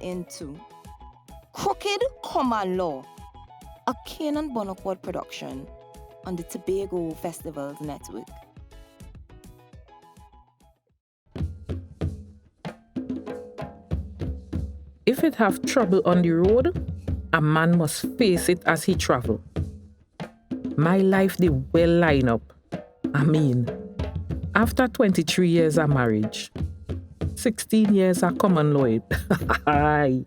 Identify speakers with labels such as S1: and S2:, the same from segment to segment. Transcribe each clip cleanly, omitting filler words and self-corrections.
S1: into Crooked Common Law, a Canaan Bonaparte production on the Tobago Festivals Network.
S2: If it have trouble on the road, a man must face it as he travel. My life did well line up. I mean, after 23 years of marriage, 16 years of common law, I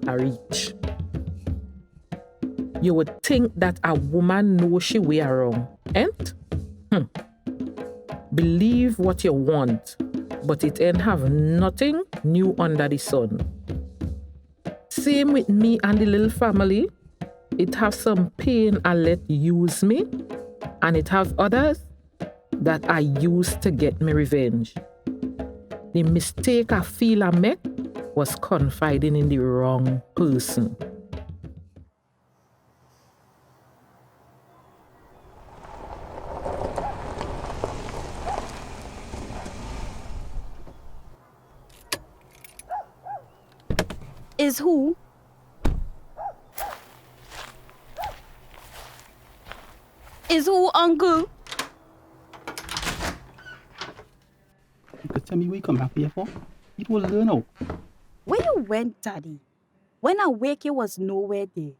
S2: reach. You would think that a woman knows she way wrong, ain't? Believe what you want, but it ain't have nothing new under the sun. Same with me and the little family. It have some pain I let use me, and it have others that I use to get me revenge. The mistake I feel I make was confiding in the wrong person.
S3: Is who? Is who, Uncle?
S4: You could tell me where you come back here for? People learn out.
S3: Where you went, Daddy? When I wake, you was nowhere there.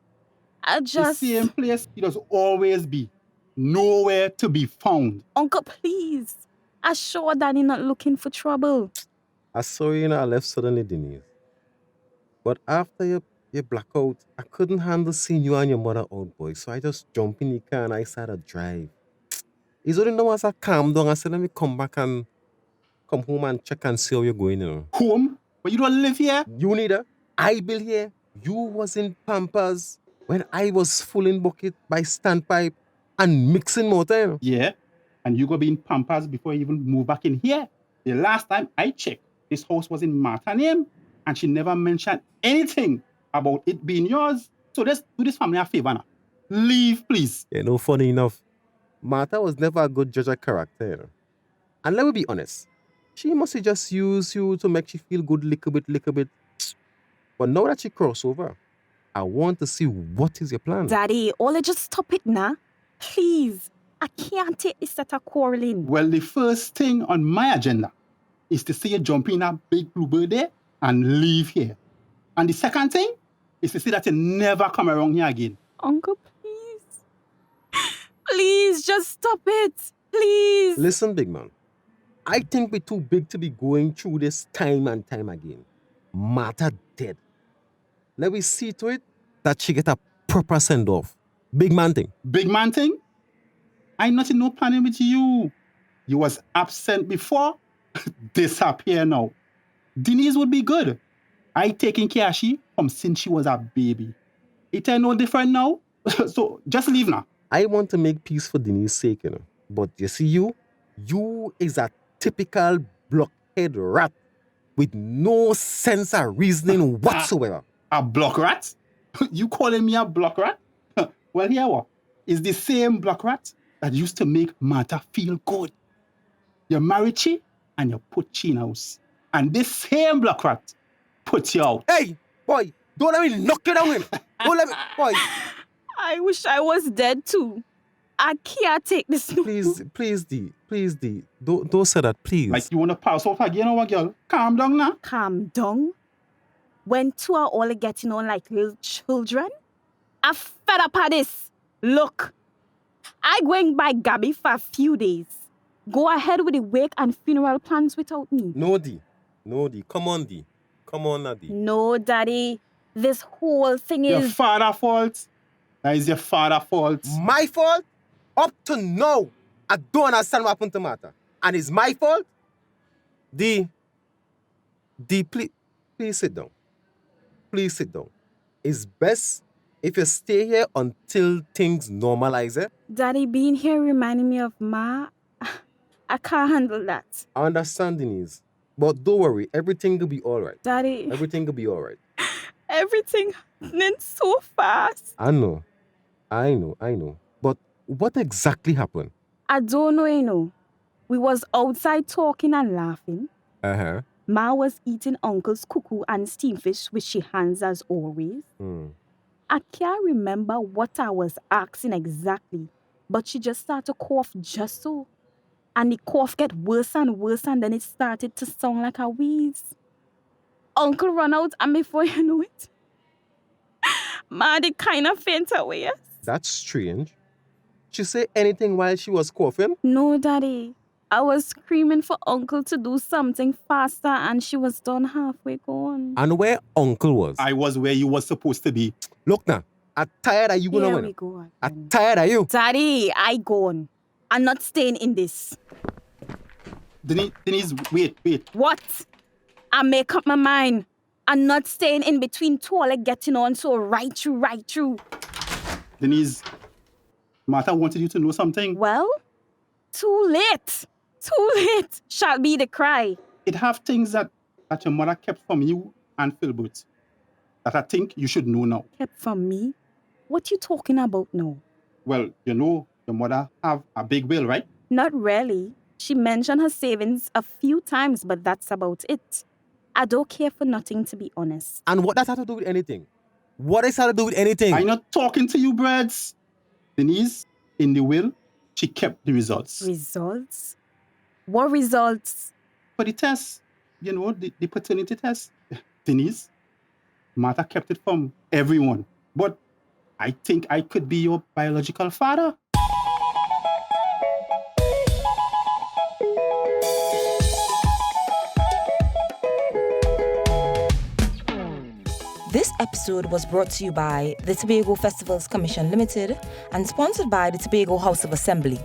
S4: The same place it does always be. Nowhere to be found.
S3: Uncle, please. I sure Daddy not looking for trouble.
S5: I saw you and I left suddenly, Denise. But after your blackout, I couldn't handle seeing you and your mother out, boy. So I just jumped in the car and I started to drive. It's only now as I calmed down, I said, let me come back and come home and check and see how you're going, you know.
S4: Home? But you don't live here?
S5: You neither. I built here. You was in Pampers when I was full in bucket by standpipe and mixing motor, you know.
S4: Yeah. And you go be in Pampers before you even move back in here. The last time I checked, this house was in Martha's name. And she never mentioned anything about it being yours. So let's do this family a favor now. Leave, please.
S5: Yeah, no, funny enough, Martha was never a good judge of character, you know. And let me be honest, she must have just used you to make you feel good little bit. But now that she crossed over, I want to see what is your plan.
S3: Daddy, Ola, just stop it now. Please. I can't take this set of quarreling.
S4: Well, the first thing on my agenda is to see you jump in a big bluebird there and leave here. And the second thing is to see that you never come around here again.
S3: Uncle, please. Please, just stop it. Please.
S5: Listen, big man. I think we're too big to be going through this time and time again. Martha dead. Let me see to it that she get a proper send-off. Big man thing.
S4: Big man thing? I not in no planning with you. You was absent before. Disappear now. Denise would be good. I taking care of she from since she was a baby. It ain't no different now. So just leave now.
S5: I want to make peace for Denise's sake, you know. But you see you is a typical blockhead rat with no sense of reasoning whatsoever.
S4: A block rat? You calling me a block rat? Well, here what? It's the same block rat that used to make Martha feel good. You married she and you put she in house. And this same block rat put you out.
S5: Hey, boy, don't let me knock you down. Don't let me, boy.
S3: I wish I was dead too. I can't take this.
S5: Please, D. Don't say that, please.
S4: Like you want to pass off again or what, girl? Calm down now.
S3: Calm down? When two are all getting on like little children? I'm fed up of this. Look, I going by Gabby for a few days. Go ahead with the wake and funeral plans without me.
S5: No, D. Come on, D. Come on, now, D.
S3: No, Daddy. This whole thing is...
S4: Your father's fault. That is your father's fault.
S5: My fault? Up to now, I don't understand what happened to Martha. And it's my fault? D, please sit down. Please sit down. It's best if you stay here until things normalize, eh?
S3: Daddy, being here reminding me of Ma, I can't handle that.
S5: I understand, Denise. But don't worry, everything will be all right.
S3: Daddy.
S5: Everything will be all right.
S3: Everything happening so fast.
S5: I know. But what exactly happened?
S3: I don't know, We was outside talking and laughing.
S5: Uh-huh.
S3: Ma was eating Uncle's cuckoo and steamed fish, which she hands as always. I can't remember what I was asking exactly, but she just started to cough just so. And the cough get worse and worse, and then it started to sound like a wheeze. Uncle run out, and before you know it, Ma did kind of faint away. Yes?
S5: That's strange. She say anything while she was coughing?
S3: No, Daddy. I was screaming for Uncle to do something faster, and she was done halfway gone.
S5: And where Uncle was?
S4: I was where you was supposed to be.
S5: Look now, I'm tired of you.
S3: Here
S5: Gonna
S3: we go again.
S5: I'm tired of you.
S3: Daddy, I gone. I'm not staying in this.
S4: Denise, wait.
S3: What? I make up my mind. I'm not staying in between toilet getting on, so right through.
S4: Denise, Martha wanted you to know something.
S3: Well, too late. Shall be the cry.
S4: It have things that your mother kept from you and Philbert that I think you should know now.
S3: Kept from me? What you talking about now?
S4: Well, you know your mother have a big will, right?
S3: Not really. She mentioned her savings a few times, but that's about it. I don't care for nothing, to be honest.
S5: And what does that have to do with anything? What does that have to do with anything?
S4: I'm not talking to you, Breads. Denise, in the will, she kept the results.
S3: Results? What results?
S4: For the test, you know, the paternity test. Denise, Martha kept it from everyone. But I think I could be your biological father.
S1: This episode was brought to you by the Tobago Festivals Commission Limited and sponsored by the Tobago House of Assembly.